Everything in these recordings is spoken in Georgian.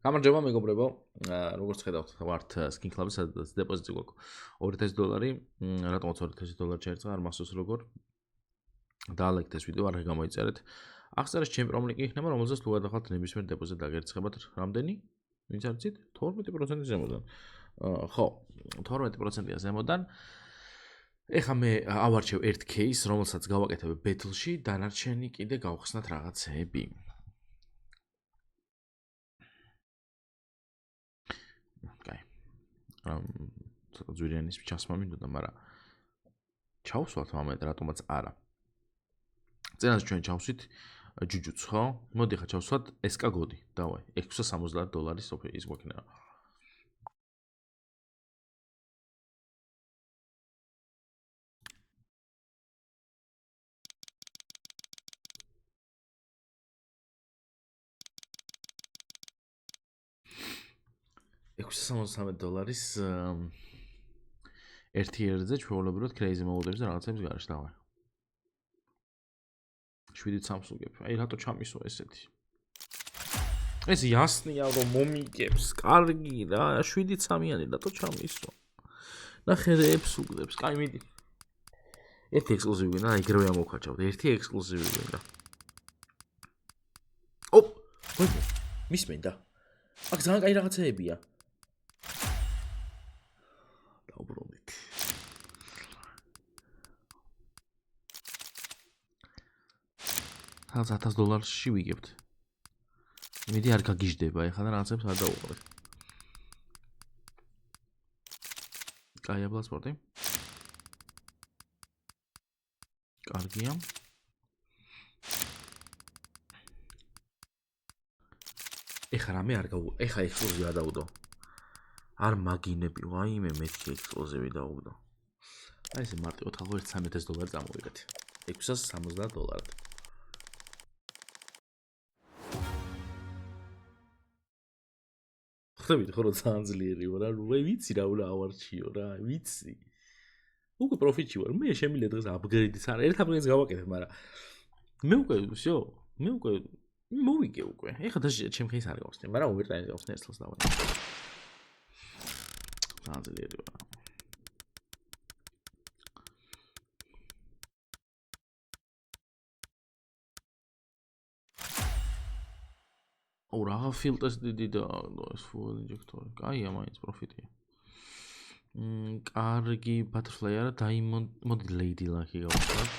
გამარჯობა მეგობრებო, როგორც ხედავთ, ვართ Skin Club-ის, სადაც დეპოზიტი გვაქვს $2000, რატომაც $2000 ჩაერწყა, არ მახსოვს როგორ. დაალექთ ეს ვიდეო, არ გამოიწერეთ. აღწერაში ჩემი პრომლინკი იქნება, რომელზეც თუ გადახვალთ ნებისმიერ დეპოზიტს დაგერცხებათ, რამდენი? ვინც არ იცით? 12% ზემოდან. ხო, 12%-ია ზემოდან. ეხლა მე ავარჩევ ერთ кейს, რომელსაც გავაკეთებ Battle-ში, დანარჩენი კიდე გავხსნათ რაღაცეები. ცოტა ძვირიანის ჩასმა მინდოდა, მაგრამ ჩავსვათ მომენტ რატომაც არა. წინაზე ჩვენ ჩავსვით ჯუჯუც, ხო? მოდი ხა ჩავსვათ SK გოდი. დავაი, $670 ის გვექნება. $670 ერთი ერთზე ჩვეულებრივად crazy mode-ებზე რაღაცებს გარშ დავაი. 7 Samsung-ები. აი რატო ჩამისვა ესეთი? ეს ясნია რომ მომიგებს. კარგი რა, 7-3-იანი რატო ჩამისვა? ნახე რეებს უგდებს. კაი მიდი. ერთი ექსკლუზივი გინდა, იგივე ამოვხაჩავთ. ერთი ექსკლუზივი გინდა. ოპ! მისმენდა. აქ ძალიან კაი რაღაცეებია. დაუბრუნდით. $1000-ში ვიგებთ. იმედი არ გაგიჟდება, ეხლა და რაღაცებს არ დაუყურეთ. კაია ბლასპორტი. კარგია. ეხლა რამე არ გაუ, ეხლა ექსკლუზივი არ დაუდო. არ მაგინები, ვაიმე მეთქი ექსკლუზივი დაუდო. აი ესე მარტივად ხალხო $1300 წამოვიღეთ. $670. ხდებით ხო რომ ძალიან ძლიერი ვარ, აი ვიცი რა უნდა ავარჩიო რა, ვიცი. უკვე პროფიტში ვარ, მე შემიძლია დღეს აპგრეიდიც არა, ერთ აპგრეიდს გავაკეთებ, მაგრამ მე უკვე всё, მე უკვე მოვიგე უკვე. ეხლა და ჩემ ხეის არ გავხსნე, მაგრამ ოვერტაიმს გავხსნე ერთ წელს დავაი. ძალიან ძლიერი ვარ. აუ რა ფილტეს დიდი და ეს fuel injector. კაია მაინც პროფიტია. კარგი butterfly არა, diamond მოდი lady lucky გავხსნათ.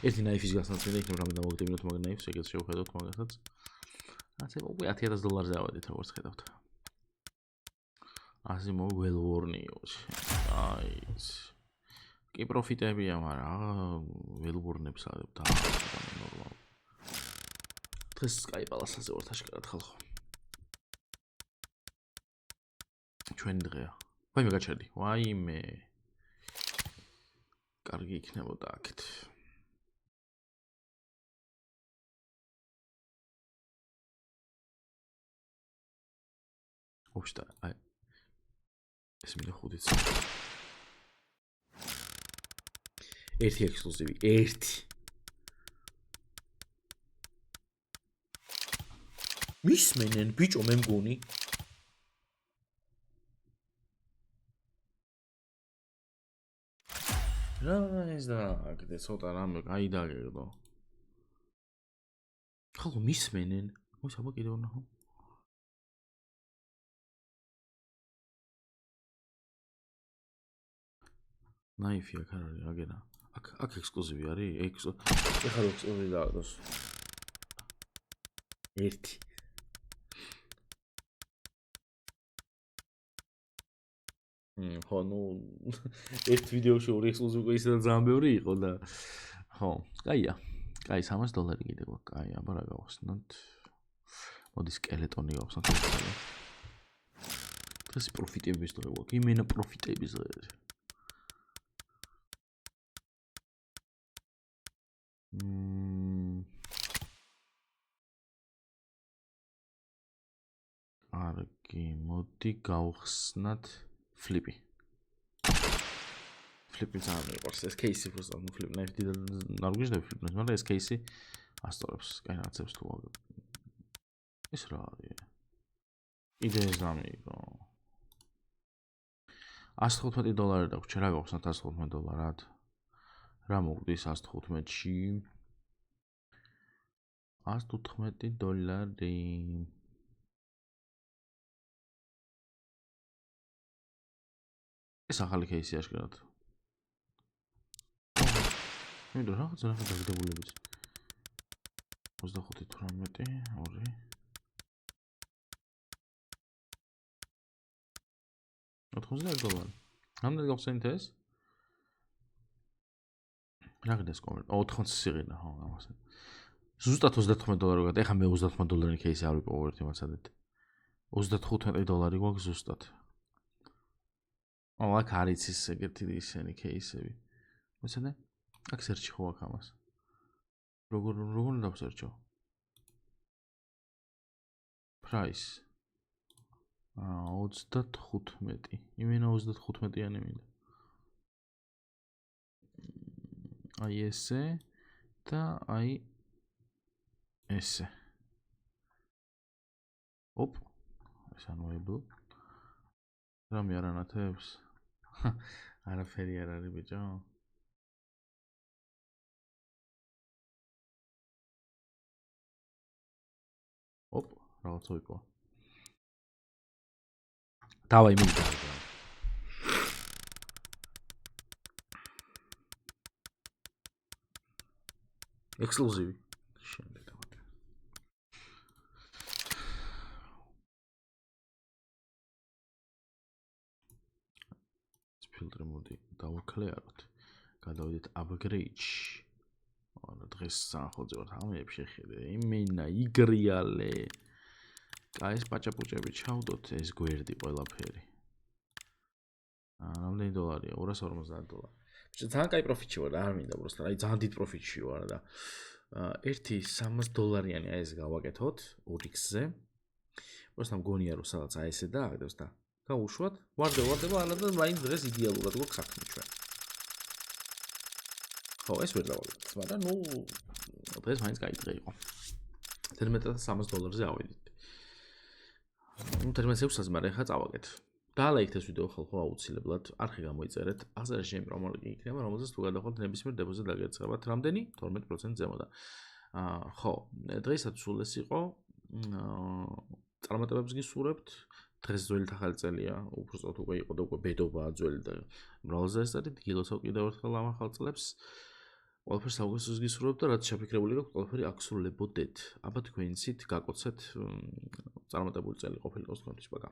ერთი knife-ის გასაცდელი იქნება რამე დამოგდებინოთ მაგ knife-ს, ეგეც შევხედოთ მაგასაც. ასე უკვე $10000-ზე ავადით, როგორც ხედავთ. ასე well worn-იო. აი. კი პროფიტებია, მაგრამ well worn-ებს არის და ნორმალურად. დღეს Sky Palace-ზე ვართ აშკარად ხალხო. ჩვენი დღეა. ვაიმე გაჩერდი. ვაიმე. კარგი იქნებოდა აქეთ. უშტა, აი. ეს მინდა 5-იც. ერთი ექსკლუზივი, ერთი. მისმენენ ბიჭო მე მგონი. რა ეს და აქეთე ცოტა რამე აი დაგეგდო. ხალხო მისმენენ. მოიცა აბა კიდევ ნახო. ნაიფი აქ არ არის, აგენა. აქ ექსკლუზივი არის, ეხლა რო ექსკლუზივი დაადოს. ერთი. ხო, ნუ ერთ ვიდეოში ორი ექსკლუზივი ისე ძალიან ბევრი იყო და ხო, კაია. კაი $300 კიდე გვაქვს. კაი, აბა რა გავხსნათ. მოდი სკელეტონი გავხსნათ. დღეს პროფიტების დღე გვაქვს. იმენა პროფიტების დღე. კარგი, მოდი გავხსნათ ფლიპი. ფლიპი ძალიან მიყვარს. ეს кейსი просто ну ფლიპ ნაიფ დიდ არ გვიჟდები ფლიპს, მაგრამ ეს кейსი ასწორებს კაი რაღაცებს თუ ეს რა არის? იდეას დამიიგო. $115 დაგვჭირ, რა გაქვს $115? რა მოგდის 115-ში? $115. ეს ახალი кейსი აშკარად. იმიტომ რაღაცა დაგდებულების. 25-18, 2. $90. რამდენი გავხსენით ეს? რა გიდეს კომენტ? 80 სიღინა, ხო, ამას. ზუსტად $39 გატა. ეხლა მე $30 кейსი არ ვიპოვო ერთი მაცადეთ. $35 გვაქვს ზუსტად. აქ არის ის ეგეთი ისენი кейსები. მოცადე? აქ სერჩი ხო აქ ამას. როგორ დავსერჩო? price. 35. იმენა 35-იანი მინდა. აი ესე და აი ესე. ოპ. ეს unavailable. რამე არ ანათებს? არაფერი არ არის ბიჭო. ოპ, რაღაცა ვიპოვა. დავაი მიდიხარ. ექსკლუზივი. შემდეგ დავადი. ეს ფილტრი მოდი დავაკლეაროთ. გადავიდეთ upgrade-ში. დღეს სამხოძე ვარ ამეებ შეხედე. იმენა იგრიალე. აი ეს პაჭაპუჭები ჩავდოთ ეს გვერდი ყველაფერი. რამდენი $? $250. ძალიან კაი პროფიტში ვარ, არ მინდა უბრალოდ, აი ძალიან დიდ პროფიტში ვარ და ერთი $300-იანი აი ეს გავაკეთოთ 2x-ზე. უბრალოდ მგონია რომ სადაც აი ესე დააგდებს და გავუშვათ. ვარდება ანა და მაინც დღეს იდეალურად გვაქვს საქმე ჩვენ. ხო, ეს ვერ დავაკეთეთ, მაგრამ ნუ დღეს მაინც კაი დღე იყო. $1300-ზე ავედით. ნუ 16-ზე, მაგრამ ეხლა წავაკეთ. დაალაიქეთ ეს ვიდეო ხო აუცილებლად, არხი გამოიწერეთ. აღწერაში ჩემი პრომოლინკი იქნება, რომელზეც თუ გადავხოთ ნებისმიერ დებოზე დაგეცხრებათ რამდენი? 12% ზემოდა. ხო, დღესაც სულ ეს იყო. წარმატებებს გისურვებთ. დღეს ძველი ახალი წელია, უბრალოდ უკვე იყო და უკვე ბედობაა ძველი და მრავალზეστარი დილოსავ კიდევ ერთხელ ამ ახალ წლებს. ყველაფერს აუგუსტს გისურვებთ და რაც შეფიქრებული გაქვთ, ყველაფერი აღსრულებოდეთ. აბა თქვენიცით გაკოცეთ წარმატებული წელი ყოფილიყოს თქვენთვის, პაკა.